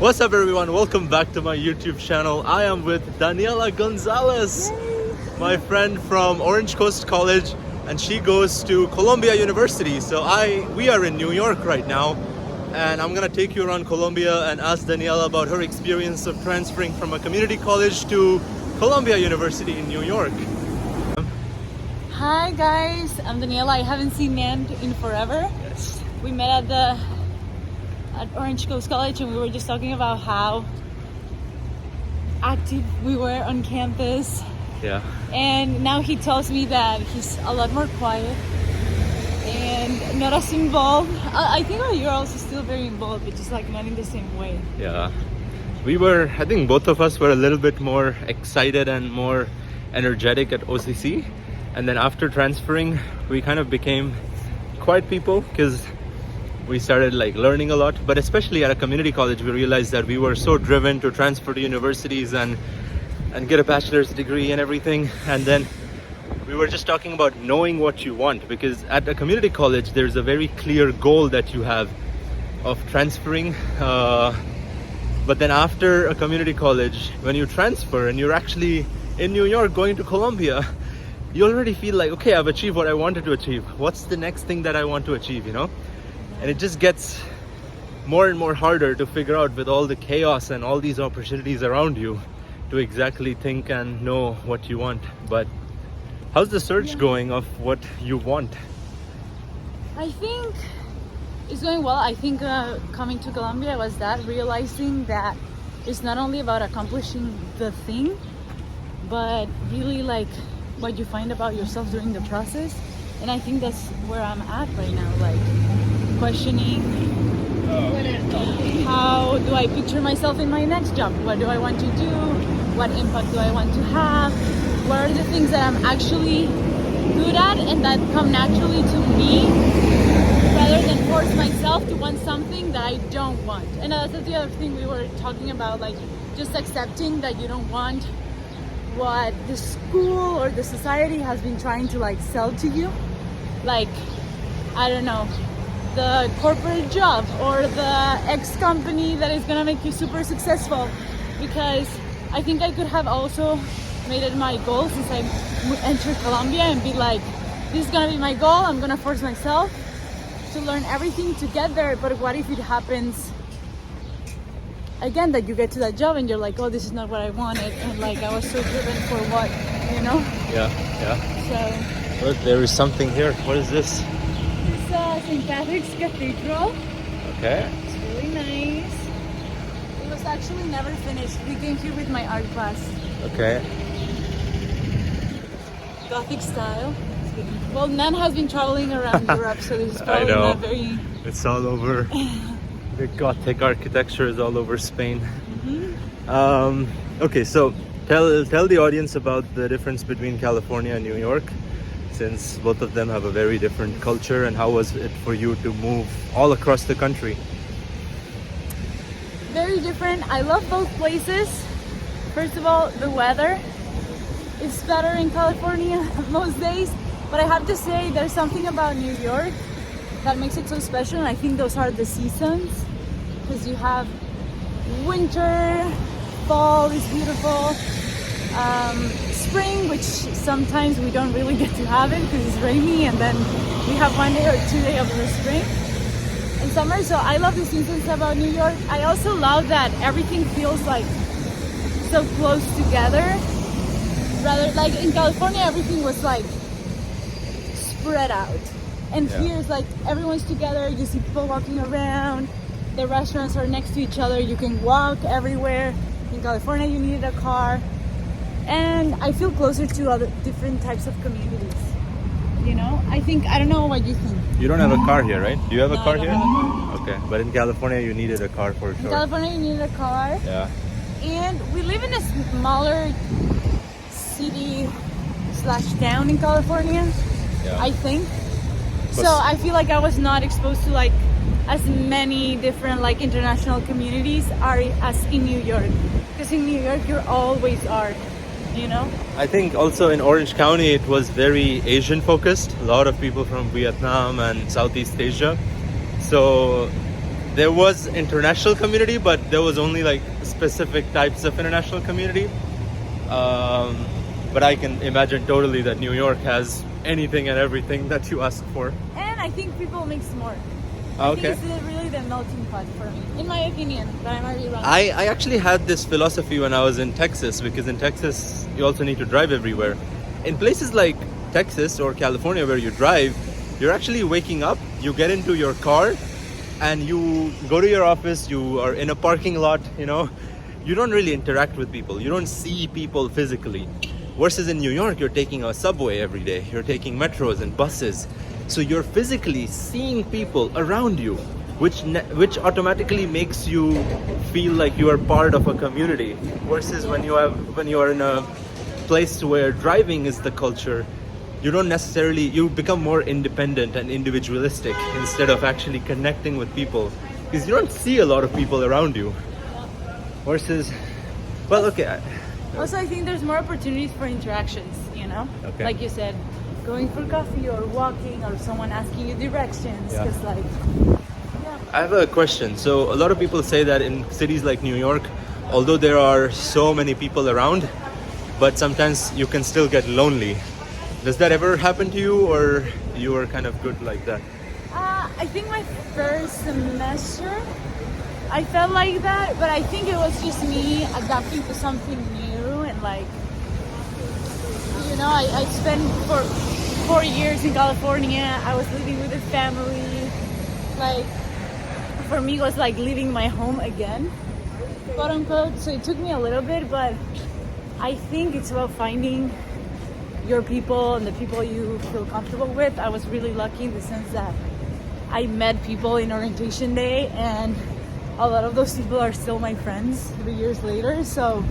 What's up everyone, welcome back to my YouTube channel. I am with Daniela Gonzalez. Yay. My friend from Orange Coast College, and she goes to Columbia University. So we are in New York right now, and I'm gonna take you around Columbia and ask Daniela about her experience of transferring from a community college to Columbia University in New York. Hi guys, I'm Daniela. I haven't seen Nan in forever. Yes. We met at Orange Coast College, and we were just talking about how active we were on campus. Yeah. And now he tells me that he's a lot more quiet and not as involved. I think that you're also still very involved, but just like not in the same way. Yeah. I think both of us were a little bit more excited and more energetic at OCC. And then after transferring, we kind of became quiet people because we started like learning a lot. But especially at a community college, we realized that we were so driven to transfer to universities and get a bachelor's degree and everything. And then we were just talking about knowing what you want, because at a community college, there's a very clear goal that you have of transferring. But then after a community college, when you transfer and you're actually in New York going to Columbia, you already feel like, okay, I've achieved what I wanted to achieve. What's the next thing that I want to achieve, you know? And it just gets more and more harder to figure out with all the chaos and all these opportunities around you to exactly think and know what you want. But how's the search going of what you want? I think it's going well. I think coming to Colombia was that, realizing that it's not only about accomplishing the thing, but really like what you find about yourself during the process. And I think that's where I'm at right now, like questioning how do I picture myself in my next job? What do I want to do? What impact do I want to have? What are the things that I'm actually good at and that come naturally to me, rather than force myself to want something that I don't want? And that's the other thing we were talking about, like just accepting that you don't want what the school or the society has been trying to like sell to you. Like, I don't know, the corporate job or the X company that is gonna make you super successful. Because I think I could have also made it my goal since I entered Colombia and be like, this is gonna be my goal, I'm gonna force myself to learn everything to get there. But what if it happens again that you get to that job and you're like, oh, this is not what I wanted, and like I was so driven for what, you know? Yeah. So Look, there is something here. What is this? it's St. Patrick's Cathedral. Okay. It's really nice. It was actually never finished. We came here with my art class. Okay. Gothic style. Well, Nan has been traveling around Europe, so this is I probably know. not very... It's all over. The Gothic architecture is all over Spain. Okay, so tell the audience about the difference between California and New York, since both of them have a very different culture. And how was it for you to move all across the country? Very different. I love both places. First of all, the weather is better in California most days, but I have to say there's something about New York that makes it so special, and I think those are the seasons, because you have winter, fall is beautiful, spring, which sometimes we don't really get to have it because it's rainy, and then we have 1 day or 2 days of the spring and summer. So I love the seasons about New York. I also love that everything feels like so close together, rather like in California everything was like spread out, and here it's like everyone's together. You see people walking around, the restaurants are next to each other, you can walk everywhere. In California you needed a car, and I feel closer to other different types of communities, you know? I don't know what you think. You don't have a car here, right? Do you have a No, I car don't here? have a car. Okay, but in California you needed a car for In sure. California you needed a car, Yeah. and we live in a smaller city / town in California, Yeah. I think. But- So I feel like I was not exposed to like as many different like international communities are as in New York, because in New York you always are, you know? I think also in Orange County it was very Asian focused. A lot of people from Vietnam and Southeast Asia. So there was international community, but there was only like specific types of international community. But I can imagine totally that New York has anything and everything that you ask for. And I think people mix more. Okay. I think it's really the melting pot for me, in my opinion, but I might be wrong. I actually had this philosophy when I was in Texas, because in Texas you also need to drive everywhere. In places like Texas or California where you drive, you're actually waking up, you get into your car and you go to your office, you are in a parking lot, you don't really interact with people, you don't see people physically. Versus in New York, you're taking a subway every day, you're taking metros and buses. So you're physically seeing people around you, which automatically makes you feel like you are part of a community. Versus when you are in a place where driving is the culture, you become more independent and individualistic instead of actually connecting with people, because you don't see a lot of people around you. Versus, well, okay. Also, I think there's more opportunities for interactions, Okay. Like you said, going for coffee or walking or someone asking you directions. Yeah. Because I have a question. So a lot of people say that in cities like New York, although there are so many people around, but sometimes you can still get lonely. Does that ever happen to you, or you are kind of good like that? I think my first semester, I felt like that, but I think it was just me adapting to something new and I spent for 4 years in California. I was living with a family. For me, it was like leaving my home again, quote unquote. So it took me a little bit, but I think it's about finding your people and the people you feel comfortable with. I was really lucky in the sense that I met people in orientation day, and a lot of those people are still my friends 3 years later. So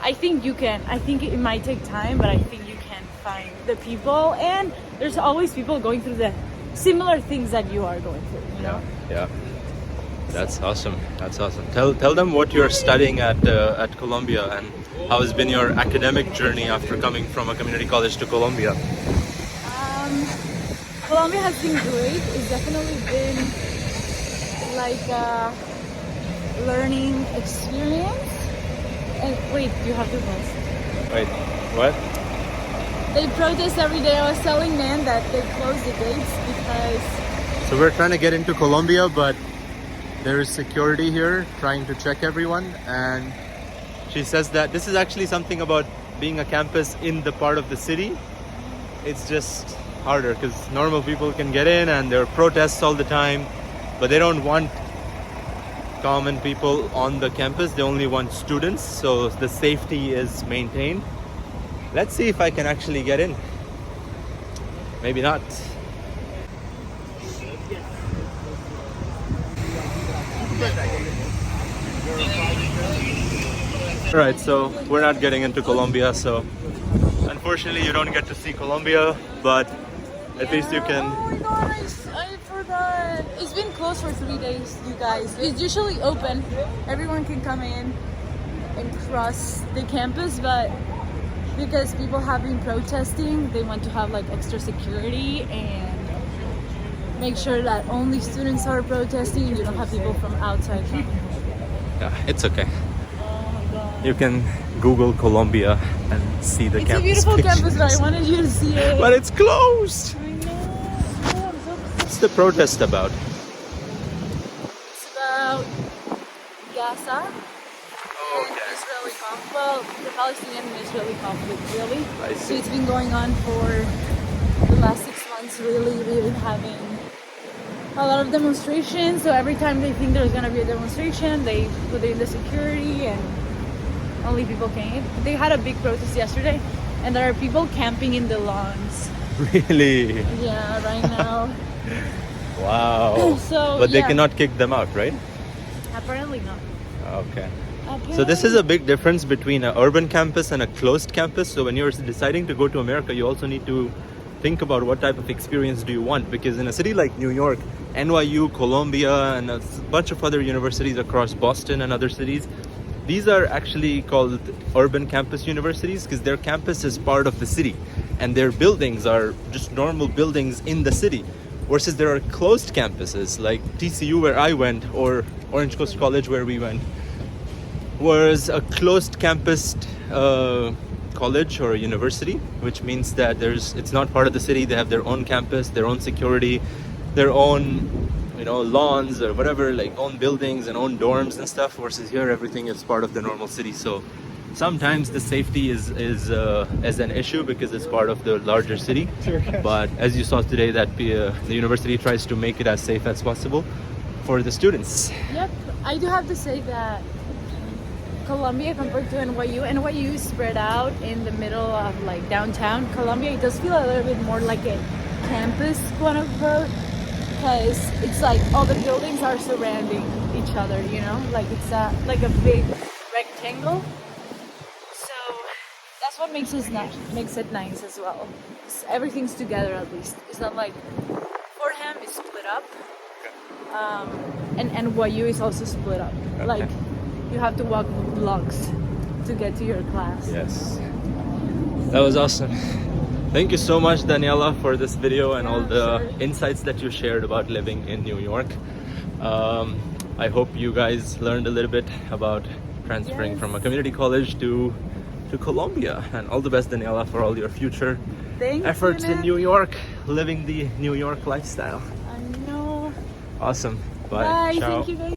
I think it might take time, but I think you can find the people, and there's always people going through the similar things that you are going through, Yeah. That's awesome. Tell them what you're studying at Columbia, and how has been your academic journey after coming from a community college to Columbia. Columbia has been great. It's definitely been like a learning experience. And wait, you have the voice. Wait, what? They protest every day. I was telling Nan that they closed the gates because... So we're trying to get into Columbia, but there is security here trying to check everyone, and she says that this is actually something about being a campus in the part of the city. It's just harder because normal people can get in, and there are protests all the time, but they don't want common people on the campus. They only want students, so the safety is maintained. Let's see if I can actually get in. Maybe not. Alright, so we're not getting into Columbia, so unfortunately you don't get to see Columbia, but at least you can... Oh my god, I forgot. It's been closed for 3 days, you guys. It's usually open. Everyone can come in and cross the campus, but because people have been protesting, they want to have like extra security and make sure that only students are protesting and you don't have people from outside coming. Yeah, it's okay. You can Google Columbia and see the campus. It's a beautiful pictures. campus, but I wanted you to see it. But it's closed! I know. Oh, I'm so What's the protest about? It's about Gaza and Israeli conflict. Well, the Palestinian and Israeli conflict, really. I So see. it's been going on for the last 6 months, really. We've been having a lot of demonstrations. So every time they think there's going to be a demonstration, they put in the security and only people can. They had a big protest yesterday, and there are people camping in the lawns. Really? Yeah, right now. Wow. So, but they yeah. cannot kick them out, right? Apparently not. Okay. So this is a big difference between an urban campus and a closed campus. So when you're deciding to go to America, you also need to think about what type of experience do you want. Because in a city like New York, NYU, Columbia, and a bunch of other universities across Boston and other cities, these are actually called urban campus universities because their campus is part of the city and their buildings are just normal buildings in the city. versus there are closed campuses like TCU where I went, or Orange Coast College where we went, was a closed campus college or university, which means that it's not part of the city. They have their own campus, their own security, their own lawns or whatever, like own buildings and own dorms and stuff, versus here everything is part of the normal city. So sometimes the safety is an issue because it's part of the larger city. Sure. But as you saw today, that the university tries to make it as safe as possible for the students. Yep, I do have to say that Columbia compared to NYU is spread out in the middle of like downtown. Columbia, it does feel a little bit more like a campus, quote unquote, because it's like all the buildings are surrounding each other, like it's like a big rectangle. So that's what makes it nice as well. Everything's together at least. It's not like Fordham is split up, and NYU is also split up. Okay. Like you have to walk blocks to get to your class. Yes, that was awesome. Thank you so much, Daniela, for this video and all the insights that you shared about living in New York. I hope you guys learned a little bit about transferring from a community college to Columbia. And all the best, Daniela, for all your future efforts in New York, living the New York lifestyle. I know. Awesome. Bye. Bye. Ciao. Thank you, guys.